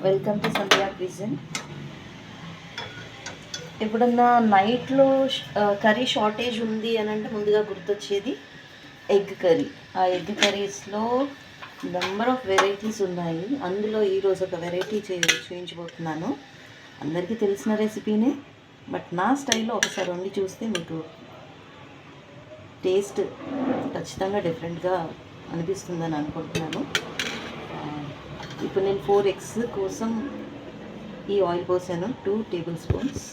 Welcome to Sandhya cuisine. ఎప్పుడన్నా నైట్లో curry shortage ఉంది అని అంటే ముందుగా గుర్తొచ్చేది ఎగ్ కర్రీ. ఆ ఎగ్ కర్రీస్లో నెంబర్ ఆఫ్ వెరైటీస్ ఉన్నాయి. అందులో ఈరోజు ఒక వెరైటీ చూపించబోతున్నాను. అందరికీ తెలిసిన రెసిపీనే, బట్ నా స్టైల్లో ఒకసారి వండి చూస్తే మీకు టేస్ట్ ఖచ్చితంగా డిఫరెంట్గా అనిపిస్తుందని అనుకుంటున్నాను. ఇప్పుడు నేను 4 eggs కోసం ఈ ఆయిల్ పోసాను, 2 టేబుల్ స్పూన్స్.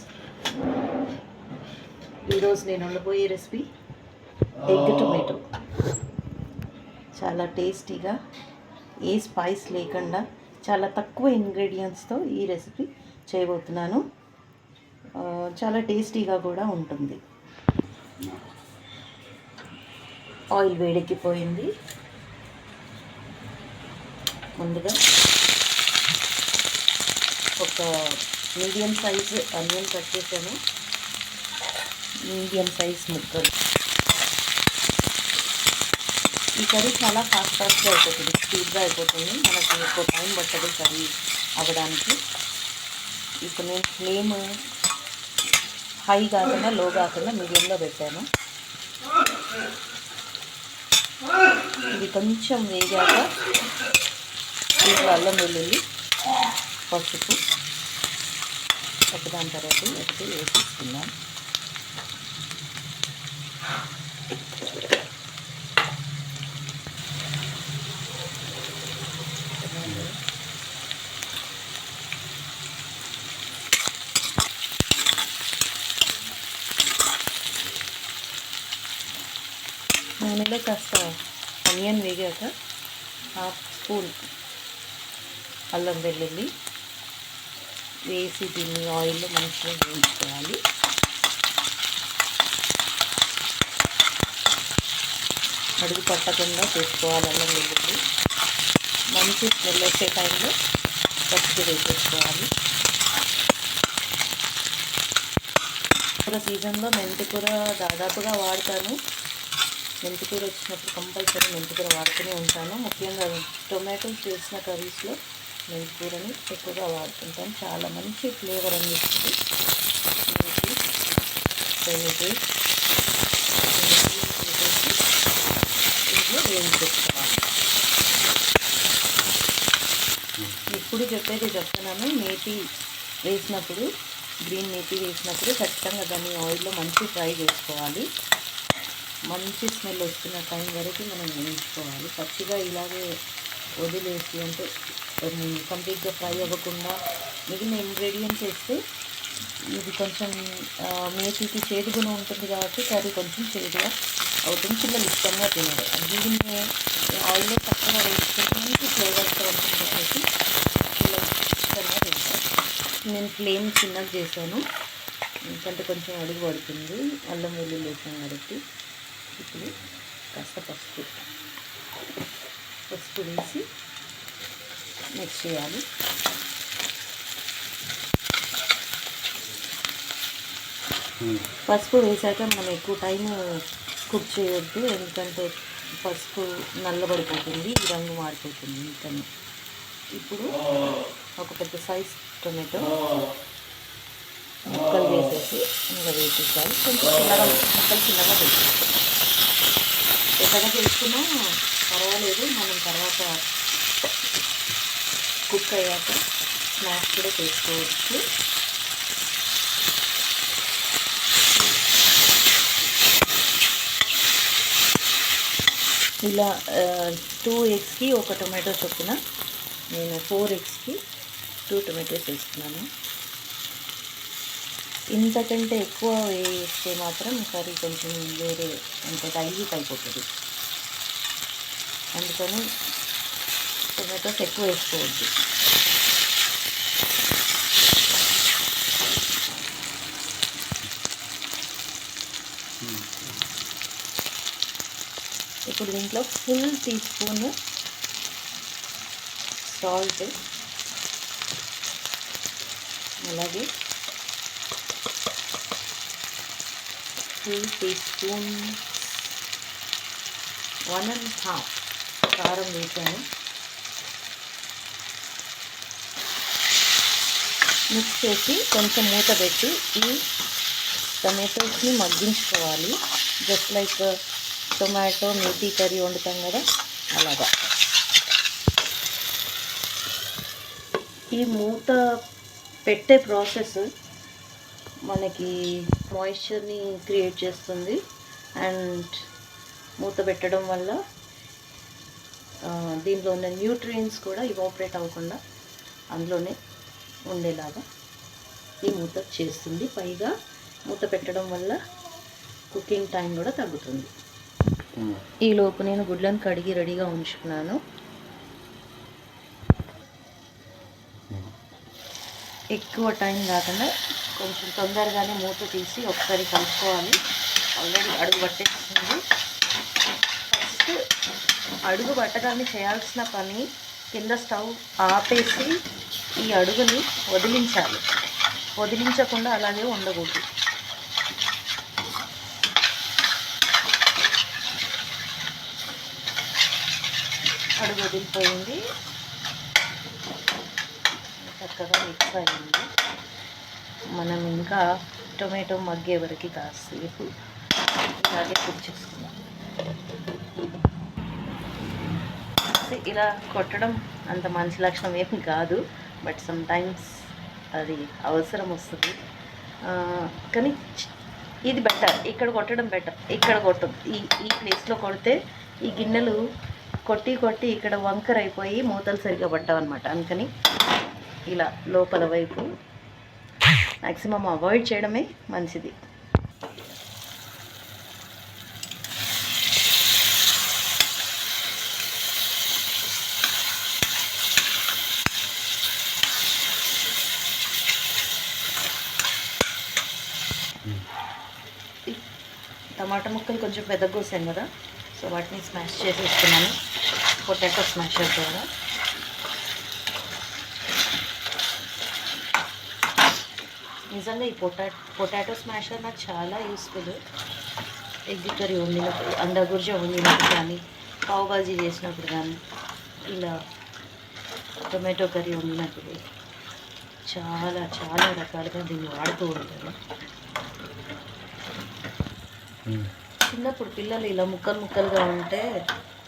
ఈరోజు నేను వండబోయే రెసిపీ ఎగ్ టొమాటో. చాలా టేస్టీగా, ఏ స్పైస్ లేకుండా చాలా తక్కువ ఇంగ్రీడియంట్స్తో ఈ రెసిపీ చేయబోతున్నాను. చాలా టేస్టీగా కూడా ఉంటుంది. ఆయిల్ వేడెక్కిపోయింది. ముందుగా ఒక మీడియం సైజ్ ఆనియన్ కట్ చేశాను, మీడియం సైజ్ ముక్కలు. ఈ కర్రీ చాలా ఫాస్ట్గా అయిపోతుంది, స్పీడ్గా అయిపోతుంది, మనకు ఎక్కువ టైం పట్టదు కర్రీ అవ్వడానికి. ఇప్పుడు నేను ఫ్లేమ్ హై కాకుండా లో కాకుండా మీడియంలో పెట్టాను. ఇది కొంచెం వేగాక దీంట్లో అల్లం వెల్లుల్లి, పసుపు ఒకదాని తర్వాత ఒకటి వేసేసుకుందాం. నూనెలో కాస్త ఆనియన్ వేగాక 1/2 స్పూన్ అల్లం వెల్లుల్లి వేసి దీన్ని ఆయిల్లో మంచిగా వేయించుకోవాలి. అడుగు పట్టకుండా చేసుకోవాలి. అల్లం వెల్లుల్లి మంచి స్మెల్ వచ్చే టైంలో పసుపు వేసేసుకోవాలి. కూర సీజన్లో మెంతికూర దాదాపుగా వాడతాను. మెంతికూర వచ్చినప్పుడు కంపల్సరీ మెంతికూర వాడుతూనే ఉంటాను. ముఖ్యంగా టొమాటోస్ చేసిన కర్రీస్లో మెంతికూరని ఎక్కువగా వాడుతుంటాను. చాలా మంచి ఫ్లేవర్ అందిస్తుంది. ఇంట్లో వేయించుకోవాలి. ఇప్పుడు చెప్తున్నాను, మేతి వేసినప్పుడు, గ్రీన్ మేతి వేసినప్పుడు ఖచ్చితంగా దాన్ని ఆయిల్లో మంచి ఫ్రై చేసుకోవాలి. మంచి స్మెల్ వస్తున్న టైం వరకు మనం వేయించుకోవాలి. పచ్చిగా ఇలాగే వదిలేసి అంటే కంప్లీట్గా ఫ్రై అవ్వకుండా మిగిలిన ఇంగ్రీడియంట్స్ వేస్తే ఇది కొంచెం మేతికి చేదుగుణం ఉంటుంది కాబట్టి కర్రీ కొంచెం చేదుగా అవుతుంది. పిల్లలు ఇష్టంగా తినరు. దీన్ని ఆయిల్లో చక్కగా వేసుకుంటే మంచి ఫ్లేవర్స్తో ఉంటుంది కాబట్టి పిల్లలు ఇష్టంగా తింటారు. నేను ఫ్లేమ్ చిన్నగా చేశాను, ఎందుకంటే కొంచెం అడుగు పడుతుంది అల్లం వెల్లుల్లి వేసాను కాబట్టి. ఇప్పుడు కాస్త పసుపు వేసి మిక్స్ చేయాలి. పసుపు వేసాక మనం ఎక్కువ టైం కుక్ చేయొద్దు, ఎందుకంటే పసుపు నల్లబడిపోతుంది, రంగు మారిపోతుంది ఇంకని. ఇప్పుడు ఒక పెద్ద సైజ్ టొమాటో ముక్కలు వేసేసి ఇంకా వేసేసాలి. కొంచెం ముక్కలు చిన్నగా వేసేస్తాం. పెద్దగా చేసుకున్నా పర్వాలేదు, మనం తర్వాత కుక్ అయ్యాక స్నాక్స్ కూడా చేసుకోవచ్చు. ఇలా 2 eggsకి ఒక టొమాటో చొప్పున నేను 4 eggsకి 2 టొమాటోస్ వేస్తున్నాను. ఇంతకంటే ఎక్కువ వేస్తే మాత్రం కర్రీ కొంచెం వేరే అంటే డైల్యూట్ అయిపోతుంది. అందుకని టొమాటోస్ ఎక్కువ వేసుకోవద్దు. ఇప్పుడు దీంట్లో ఫుల్ టీ స్పూన్ సాల్ట్, అలాగే ఫుల్ టీ స్పూన్ 1.5 కారం వేసాను. మిక్స్ చేసి కొంచెం మూత పెట్టి ఈ టమాటోస్ని మగ్గించుకోవాలి. Just like tomato methi curry వండుతాం కదా అలాగా. ఈ మూత పెట్టే ప్రాసెస్ మనకి మాయిశ్చర్ని క్రియేట్ చేస్తుంది. అండ్ మూత పెట్టడం వల్ల దీంట్లో ఉన్న న్యూట్రియంట్స్ కూడా ఇవాపరేట్ అవ్వకుండా అందులోనే ఉండేలాగా ఈ మూత చేస్తుంది. పైగా మూత పెట్టడం వల్ల కుకింగ్ టైం కూడా తగ్గుతుంది. ఈలోపు నేను గుడ్లను కడిగి రెడీగా ఉంచుకున్నాను. ఎక్కువ టైం కాకుండా కొంచెం తొందరగానే మూత తీసి ఒకసారి కలుపుకోవాలి. ఆల్రెడీ అడుగు పట్టేస్తుంది. ఫస్ట్ అడుగు పట్టగానే చేయాల్సిన పని కింద స్టవ్ ఆపేసి ఈ అడుగుని వదిలించాలి. వదిలించకుండా అలాగే ఉండకూడదు. అడుగు వదిలిపోయింది, చక్కగా మిక్స్ అయింది. మనం ఇంకా టొమాటో మగ్గే వరకు కాసేపు ఇలాగే కుక్ చేసుకుందాం. ఇలా కొట్టడం అంత మంచి లక్షణం ఏమి కాదు, బట్ సమ్టైమ్స్ అది అవసరం వస్తుంది. కానీ ఇది బెటర్, ఇక్కడ కొట్టడం బెటర్. ఇక్కడ కొట్టదు, ఈ ప్లేస్లో కొడితే ఈ గిన్నెలు కొట్టి కొట్టి ఇక్కడ వంకర అయిపోయి మూతలు సరిగ్గా పట్టవన్నమాట. అందుకని ఇలా లోపల వైపు మ్యాక్సిమం అవాయిడ్ చేయడమే మంచిది. టమాటా ముక్కలు కొంచెం పెద్దగా కోసాను కదా, సో వాటిని స్మాష్ చేసేస్తున్నాను పొటాటో స్మాషర్ ద్వారా. నిజంగా ఈ పొటాటో స్మాషర్ నాకు చాలా యూస్ఫుల్. ఎగ్ కర్రీ వండినప్పుడు, అండా గుర్జా వండినప్పుడు కానీ, పావు బాజీ చేసినప్పుడు కానీ, ఇలా టొమాటో కర్రీ వండినప్పుడు చాలా చాలా రకాలుగా దీన్ని వాడుతూ ఉంటాను. చిన్నప్పుడు పిల్లలు ఇలా ముక్కలు ముక్కలుగా ఉంటే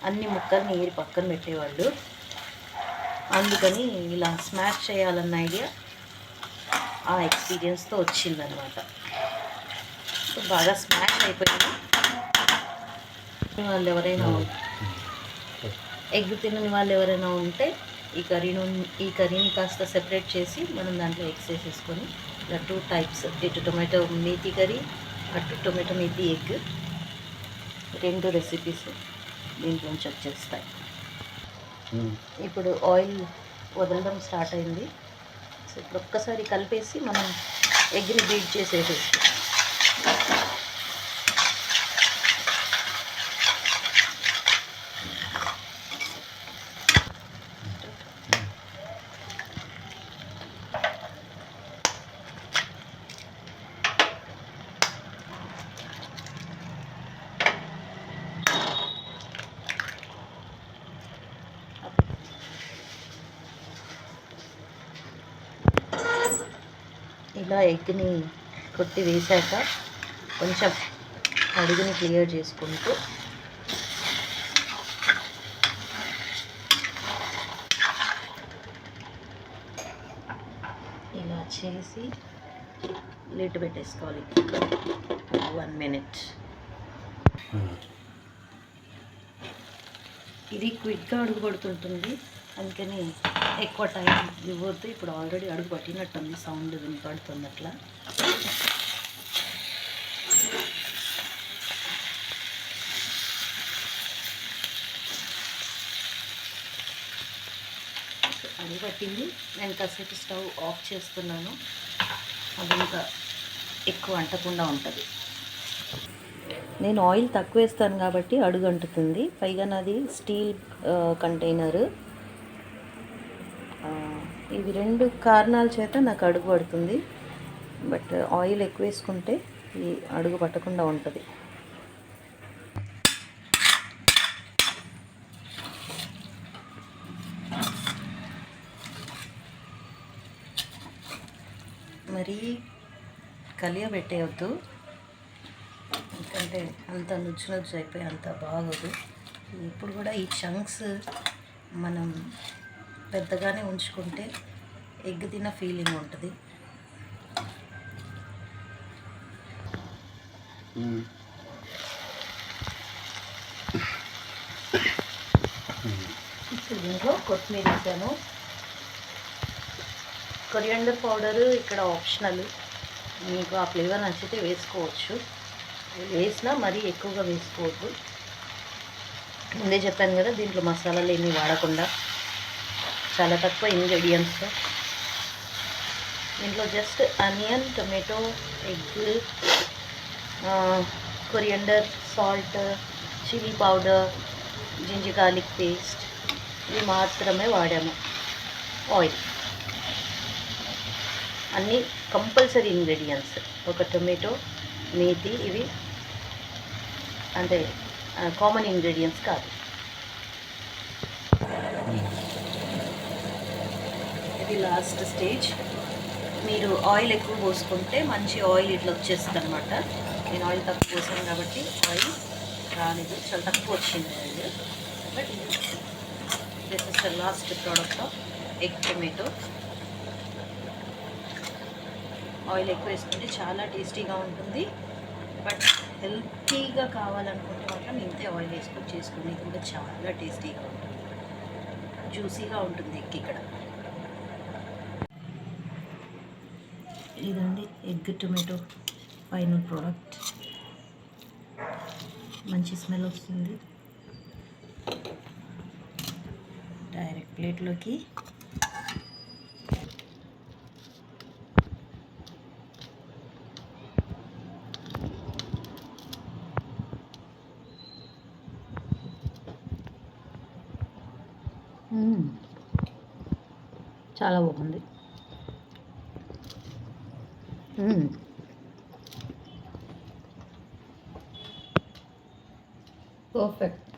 అన్ని ముక్కల్ని ఏరి పక్కన పెట్టేవాళ్ళు. అందుకని ఇలా స్మాష్ చేయాలన్న ఐడియా ఆ ఎక్స్పీరియన్స్తో వచ్చిందనమాట. సో బాగా స్మాష్ అయిపోయింది. వాళ్ళు ఎవరైనా ఎగ్ తినని వాళ్ళు ఎవరైనా ఉంటే ఈ కర్రీని కాస్త సెపరేట్ చేసి మనం దాంట్లో ఎగ్స్ వేసేసుకొని ఇలా 2 టైప్స్, ఇటు టొమాటో మేతి కర్రీ, అటు టొమాటో మేతి ఎగ్, 2 రెసిపీస్ దీంట్లోంచి వచ్చేస్తాయి. ఇప్పుడు ఆయిల్ వదలడం స్టార్ట్ అయింది. సో ఇప్పుడు ఒక్కసారి కలిపేసి మనం ఎగ్ని బీట్ చేసేసేస్తాం. ఇలా ఎగ్ని కొట్టి వేసాక కొంచెం అడుగుని క్లియర్ చేసుకుంటూ ఇలా చేసి లిడ్ పెట్టేసుకోవాలి 1 మినిట్. ఇది క్విక్గా అడుగు పడుతుంటుంది, అందుకని ఎక్కువ టైం ఇవ్వద్దు. ఇప్పుడు ఆల్రెడీ అడుగు పట్టినట్టుంది, సౌండ్ వినపడుతుంది అట్లా. అడుగు పట్టింది. నేను కాసేపు స్టవ్ ఆఫ్ చేస్తున్నాను, అది ఇంకా ఎక్కువ అంటకుండా ఉంటుంది. నేను ఆయిల్ తక్కువ వేస్తాను కాబట్టి అడుగు అంటుతుంది. పైగా నాది స్టీల్ కంటైనరు. ఇవి 2 కారణాల చేత నాకు అడుగు పడుతుంది. బట్ ఆయిల్ ఎక్కువ వేసుకుంటే ఈ అడుగు పట్టకుండా ఉంటుంది. మరీ కలియబెట్టేయొద్దు, ఎందుకంటే అంత నుజ్జు నుజ్జు అయిపోయి అంత బాగోదు. ఇప్పుడు కూడా ఈ చంక్స్ మనం పెద్దగానే ఉంచుకుంటే ఎగ్ తిన్న ఫీలింగ్ ఉంటుంది. ఇప్పుడు దీంట్లో కొత్తిమీర వేసాను. కొరియాండర్ పౌడర్ ఇక్కడ ఆప్షనల్, మీకు ఆ ఫ్లేవర్ నచ్చితే వేసుకోవచ్చు, వేసినా మరీ ఎక్కువగా వేసుకోవద్దు. ముందే చెప్పాను కదా, దీంట్లో మసాలాలు ఏమీ వాడకుండా చాలా తక్కువ ఇంగ్రీడియంట్స్. దీంట్లో just onion, tomato, egg, coriander, salt, chilli powder, ginger garlic paste ఇవి మాత్రమే వాడాము. ఆయిల్, అన్నీ కంపల్సరీ ఇంగ్రీడియంట్స్. ఒక టొమాటో, మేతి, ఇవి అంటే కామన్ ఇంగ్రీడియంట్స్ కాదు. ఇది లాస్ట్ స్టేజ్. మీరు ఆయిల్ ఎక్కువ పోసుకుంటే మంచి ఆయిల్ ఇట్లా వచ్చేస్తుంది అనమాట. నేను ఆయిల్ తక్కువ పోసాను కాబట్టి ఆయిల్ రాలేదు, చాలా తక్కువ వచ్చింది oil. But this is the last product of egg tomato. Oil ఎక్కువ వేసుకుంటే చాలా టేస్టీగా ఉంటుంది. బట్ హెల్తీగా కావాలనుకుంటే మాత్రం ఇంతే ఆయిల్ వేసుకొని చేసుకోండి. ఇది కూడా చాలా టేస్టీగా ఉంటుంది, జ్యూసీగా ఉంటుంది ఎగ్. ఇక్కడ ఇదండి ఎగ్ టొమాటో ఫైనల్ ప్రోడక్ట్. మంచి స్మెల్ వస్తుంది. డైరెక్ట్ ప్లేట్లోకి చాలా బాగుంది. పర్ఫెక్ట్.